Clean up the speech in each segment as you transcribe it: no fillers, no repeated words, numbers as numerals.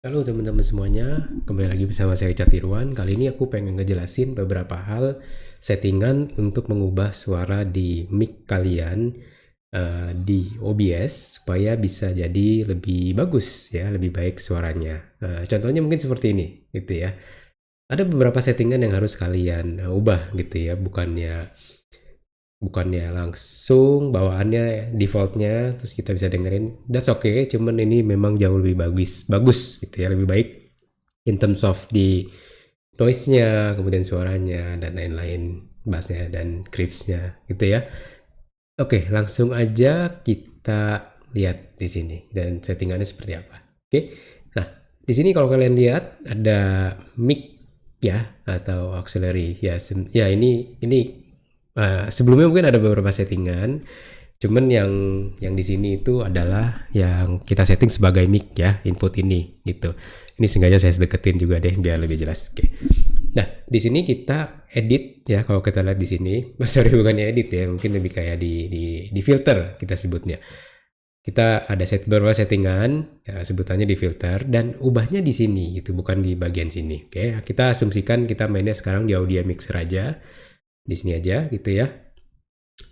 Halo teman-teman semuanya, kembali lagi bersama saya Richard Irwan. Kali ini aku pengen ngejelasin beberapa hal settingan untuk mengubah suara di mic kalian di OBS supaya bisa jadi lebih bagus ya, lebih baik suaranya. Contohnya mungkin seperti ini, gitu ya. Ada beberapa settingan yang harus kalian ubah gitu ya, bukannya langsung bawaannya defaultnya terus kita bisa dengerin, that's okay, cuman ini memang jauh lebih bagus gitu ya, lebih baik in terms of di noise-nya, kemudian suaranya dan lain-lain, bassnya dan creeps-nya gitu ya. Oke, langsung aja kita lihat di sini dan settingannya seperti apa. Oke, nah di sini kalau kalian lihat ada mic ya atau auxiliary ya, ya ini sebelumnya mungkin ada beberapa settingan, cuman yang di sini itu adalah yang kita setting sebagai mic ya, input ini gitu. Ini sengaja saya deketin juga deh biar lebih jelas. Oke. Nah, di sini kita edit ya, kalau kita lihat di sini, sorry bukannya edit ya, mungkin lebih kayak di filter kita sebutnya. Kita ada beberapa settingan ya, sebutannya di filter dan ubahnya di sini gitu, bukan di bagian sini. Oke, kita asumsikan kita mainnya sekarang di audio mixer aja. Di sini aja gitu ya,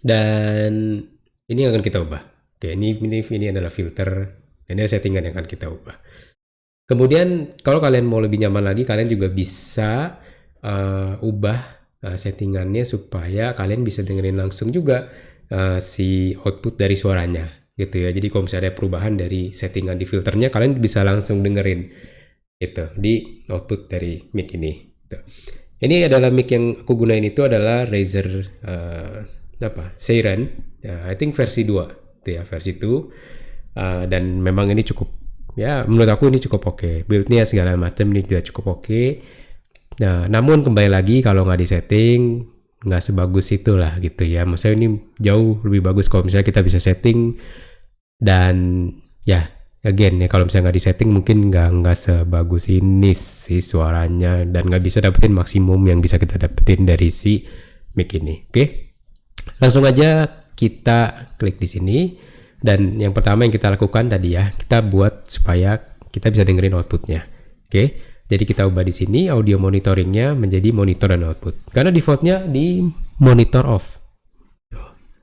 dan ini yang akan kita ubah. Oke, ini adalah filter, ini settingan yang akan kita ubah. Kemudian kalau kalian mau lebih nyaman lagi, kalian juga bisa ubah settingannya supaya kalian bisa dengerin langsung juga si output dari suaranya gitu ya. Jadi kalau misalnya ada perubahan dari settingan di filternya, kalian bisa langsung dengerin itu di output dari mic ini gitu. Ini adalah mic yang aku gunain, itu adalah Razer Seiren, I think versi 2 itu ya, versi 2, dan memang ini cukup ya, menurut aku ini cukup oke. Build-nya segala macam ini juga cukup oke. Nah, namun kembali lagi kalau nggak disetting nggak sebagus itulah gitu ya. Maksudnya ini jauh lebih bagus kalau misalnya kita bisa setting, dan ya again ya, kalau misalnya nggak disetting mungkin nggak sebagus ini sih suaranya, dan nggak bisa dapetin maksimum yang bisa kita dapetin dari si mic ini. Oke, langsung aja kita klik di sini, dan yang pertama yang kita lakukan tadi ya, kita buat supaya kita bisa dengerin outputnya. Oke, jadi kita ubah di sini audio monitoringnya menjadi monitor dan output, karena defaultnya di monitor off.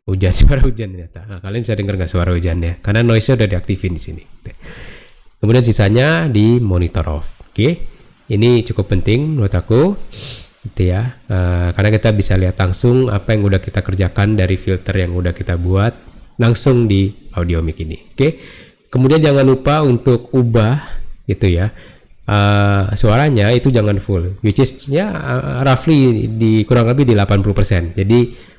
Suara hujan ternyata. Nah, kalian bisa dengar nggak suara hujannya? Karena noise-nya udah diaktifin di sini. Kemudian sisanya di monitor off. Oke, ini cukup penting menurut aku, gitu ya. Karena kita bisa lihat langsung apa yang udah kita kerjakan dari filter yang udah kita buat langsung di audio mic ini. Oke. Kemudian jangan lupa untuk ubah, gitu ya. Suaranya itu jangan full, which is ya roughly di kurang lebih di 80%. Jadi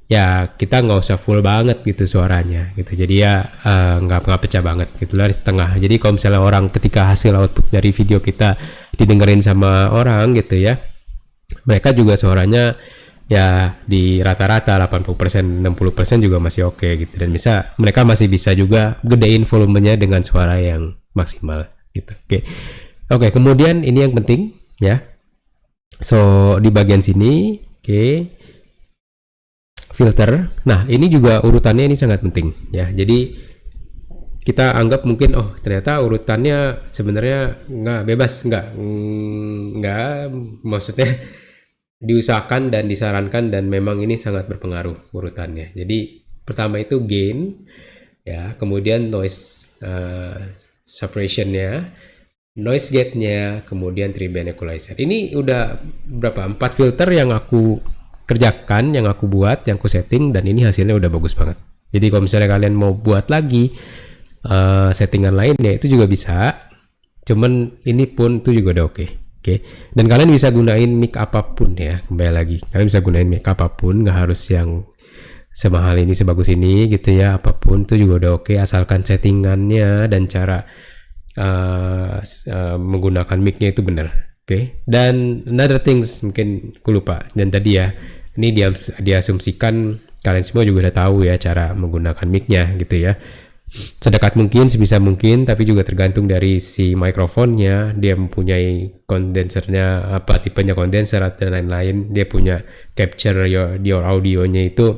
ya kita nggak usah full banget gitu suaranya gitu, jadi ya nggak pecah banget gitu lah, di setengah. Jadi kalau misalnya orang ketika hasil output dari video kita didengerin sama orang gitu ya, mereka juga suaranya ya di rata-rata 80%, 60% juga masih oke gitu, dan mereka masih bisa juga gedein volumenya dengan suara yang maksimal gitu. Oke, kemudian ini yang penting ya, so di bagian sini filter. Nah, ini juga urutannya ini sangat penting ya. Jadi kita anggap mungkin ternyata urutannya sebenarnya nggak bebas, nggak maksudnya diusahakan dan disarankan, dan memang ini sangat berpengaruh urutannya. Jadi pertama itu gain ya, kemudian noise suppression-nya, noise gate-nya, kemudian tri-band equalizer. Ini udah berapa? 4 filter yang aku kerjakan, yang aku buat, yang aku setting, dan ini hasilnya udah bagus banget. Jadi kalau misalnya kalian mau buat lagi settingan lainnya itu juga bisa, cuman ini pun itu juga udah oke. Dan kalian bisa gunain mic apapun ya, kembali lagi kalian bisa gunain mic apapun, nggak harus yang semahal ini, sebagus ini gitu ya, apapun itu juga udah oke, asalkan settingannya dan cara menggunakan mic-nya itu benar. Dan another things mungkin aku lupa, dan tadi ya, ini diasumsikan kalian semua juga udah tahu ya cara menggunakan mic-nya gitu ya, sedekat mungkin, sebisa mungkin, tapi juga tergantung dari si mikrofonnya, dia mempunyai kondensernya apa, tipenya kondenser dan lain-lain, dia punya capture your audionya itu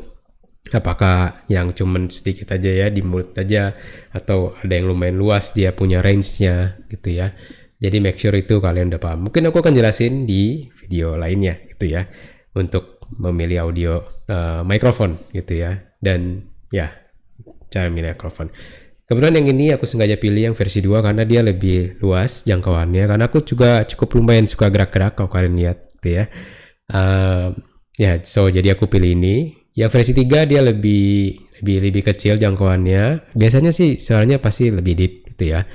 apakah yang cuman sedikit aja ya di mulut aja, atau ada yang lumayan luas dia punya range-nya gitu ya. Jadi make sure itu kalian udah paham. Mungkin aku akan jelasin di video lainnya gitu ya, untuk memilih audio mikrofon gitu ya, dan ya cara memilih mikrofon. Kebetulan yang ini aku sengaja pilih yang versi 2 karena dia lebih luas jangkauannya, karena aku juga cukup lumayan suka gerak-gerak kalau kalian lihat gitu ya. Jadi aku pilih ini. Yang versi 3 dia lebih kecil jangkauannya. Biasanya sih suaranya pasti lebih deep gitu ya,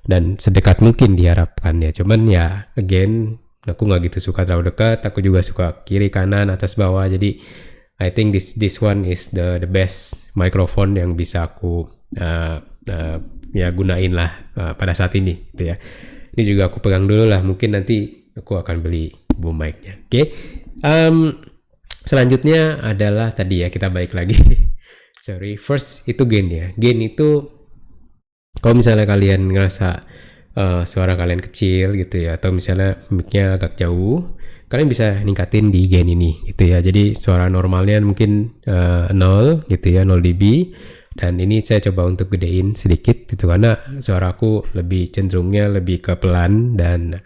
dan sedekat mungkin diharapkan ya. Cuman ya again, aku nggak gitu suka terlalu dekat. Aku juga suka kiri kanan atas bawah. Jadi I think this one is the best microphone yang bisa aku gunain lah pada saat ini gitu ya. Ini juga aku pegang dulu lah, mungkin nanti aku akan beli boom mic-nya. Oke. Selanjutnya adalah tadi ya, kita balik lagi. First itu gain ya. Gain itu kalau misalnya kalian ngerasa suara kalian kecil gitu ya, atau misalnya mic-nya agak jauh, kalian bisa ningkatin di gain ini gitu ya. Jadi suara normalnya mungkin 0 gitu ya, 0 dB. Dan ini saya coba untuk gedein sedikit gitu, karena suaraku lebih cenderungnya lebih ke pelan, dan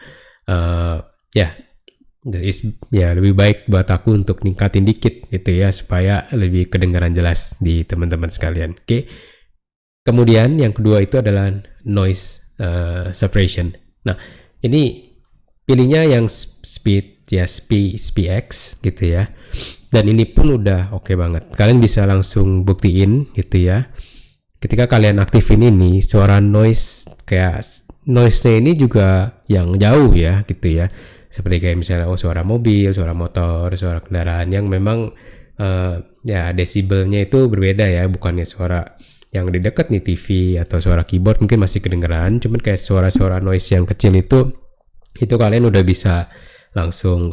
lebih baik buat aku untuk ningkatin dikit gitu ya, supaya lebih kedengaran jelas di teman-teman sekalian. Oke. Kemudian yang kedua itu adalah noise suppression. Nah, ini pilihnya yang speed ya, SPX gitu ya. Dan ini pun udah oke banget. Kalian bisa langsung buktiin gitu ya. Ketika kalian aktifin ini, suara noise-nya ini juga yang jauh ya gitu ya. Seperti kayak misalnya suara mobil, suara motor, suara kendaraan yang memang desibelnya itu berbeda ya. Bukannya suara yang di dekat nih TV atau suara keyboard mungkin masih kedengeran. Cuman kayak suara-suara noise yang kecil itu kalian udah bisa langsung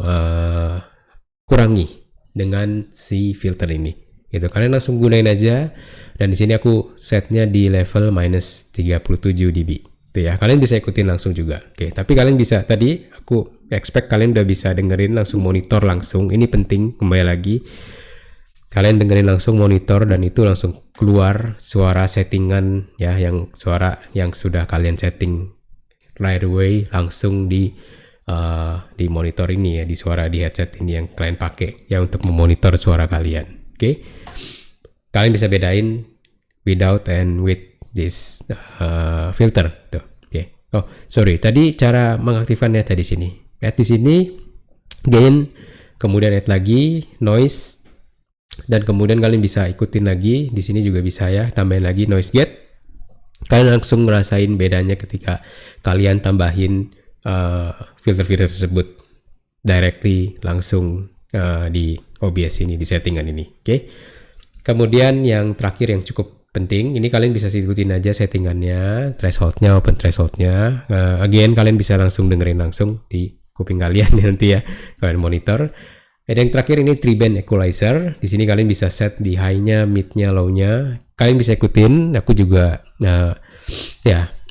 kurangi dengan si filter ini gitu. Kalian langsung gunain aja, dan di sini aku setnya di level minus 37 dB gitu ya. Kalian bisa ikutin langsung juga. Oke, tapi kalian bisa, tadi aku expect kalian udah bisa dengerin langsung, monitor langsung. Ini penting, kembali lagi kalian dengerin langsung monitor, dan itu langsung keluar suara settingan ya, yang suara yang sudah kalian setting right away langsung di monitor ini ya, di suara di headset ini yang kalian pakai ya untuk memonitor suara kalian. Oke. Kalian bisa bedain without and with this filter tuh. Oke. Oh, sorry. Tadi cara mengaktifkannya tadi sini. Add di sini gain, kemudian add lagi noise, dan kemudian kalian bisa ikutin lagi di sini juga bisa ya, tambahin lagi noise gate. Kalian langsung ngerasain bedanya ketika kalian tambahin filter-filter tersebut directly langsung di OBS ini, di settingan ini. Oke. Kemudian yang terakhir yang cukup penting, ini kalian bisa ikutin aja settingannya, thresholdnya, open thresholdnya. Again kalian bisa langsung dengerin langsung di kuping kalian nanti ya, kalian monitor. Dan yang terakhir ini 3-band equalizer. Di sini kalian bisa set di high-nya, mid-nya, low-nya. Kalian bisa ikutin. Aku juga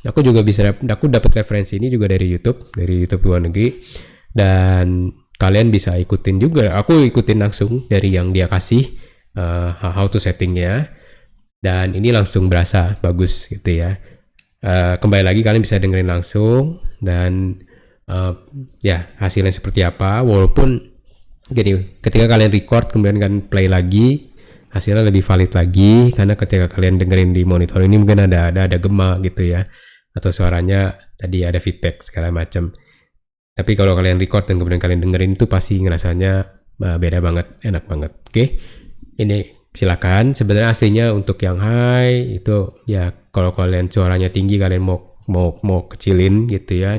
aku dapat referensi ini juga dari YouTube luar negeri, dan kalian bisa ikutin juga. Aku ikutin langsung dari yang dia kasih how to settingnya, dan ini langsung berasa bagus gitu ya. Kembali lagi kalian bisa dengerin langsung, dan hasilnya seperti apa. Walaupun gini, ketika kalian record kemudian kalian play lagi, hasilnya lebih valid lagi, karena ketika kalian dengerin di monitor ini mungkin ada gema gitu ya, atau suaranya tadi ada feedback segala macam. Tapi kalau kalian record dan kemudian kalian dengerin itu pasti ngerasanya beda banget, enak banget. Oke. Ini silakan. Sebenarnya aslinya untuk yang high itu ya, kalau kalian suaranya tinggi, kalian mau kecilin gitu ya,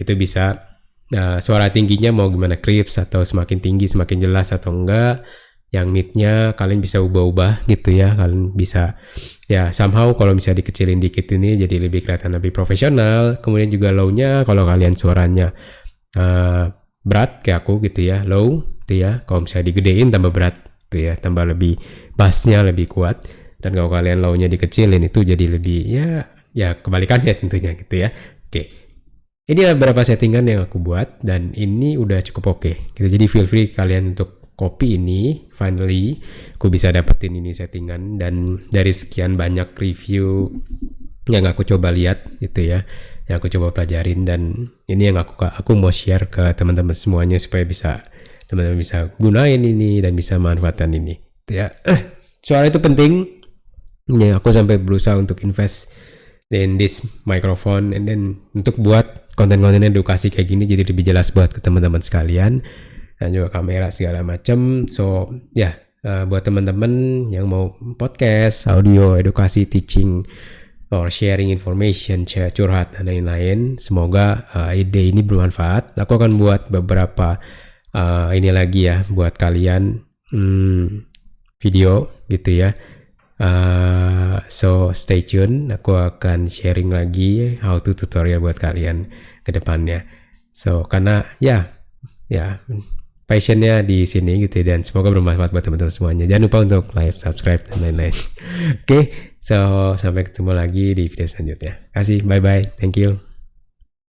itu bisa. Suara tingginya mau gimana, crisp atau semakin tinggi semakin jelas atau enggak. Yang midnya kalian bisa ubah-ubah gitu ya. Kalian bisa ya somehow kalau bisa dikecilin dikit ini jadi lebih kelihatan lebih profesional. Kemudian juga low-nya, kalau kalian suaranya berat kayak aku gitu ya, low gitu ya. Kalau misalnya digedein tambah berat gitu ya, tambah lebih bassnya lebih kuat. Dan kalau kalian low-nya dikecilin itu jadi lebih ya kebalikannya tentunya gitu ya. Oke. Ini beberapa settingan yang aku buat, dan ini udah cukup oke. Gitu. Jadi feel free kalian untuk copy ini. Finally aku bisa dapetin ini settingan, dan dari sekian banyak review yang aku coba lihat gitu ya, yang aku coba pelajarin, dan ini yang aku mau share ke teman-teman semuanya supaya teman-teman bisa gunain ini dan bisa manfaatkan ini ya. Suara itu penting ya, aku sampai berusaha untuk invest in this microphone and then untuk buat konten-konten edukasi kayak gini jadi lebih jelas buat ke teman-teman sekalian, dan juga kamera segala macam. So ya, buat teman-teman yang mau podcast, audio, edukasi, teaching, or sharing information, curhat dan lain-lain, semoga ide ini bermanfaat. Aku akan buat beberapa ini lagi ya buat kalian, video gitu ya. So stay tune, aku akan sharing lagi how to tutorial buat kalian ke depannya. So karena ya passionnya di sini gitu, dan semoga bermanfaat buat teman-teman semuanya. Jangan lupa untuk like, subscribe dan lain-lain. Oke, so sampai ketemu lagi di video selanjutnya. Kasih, bye bye, thank you.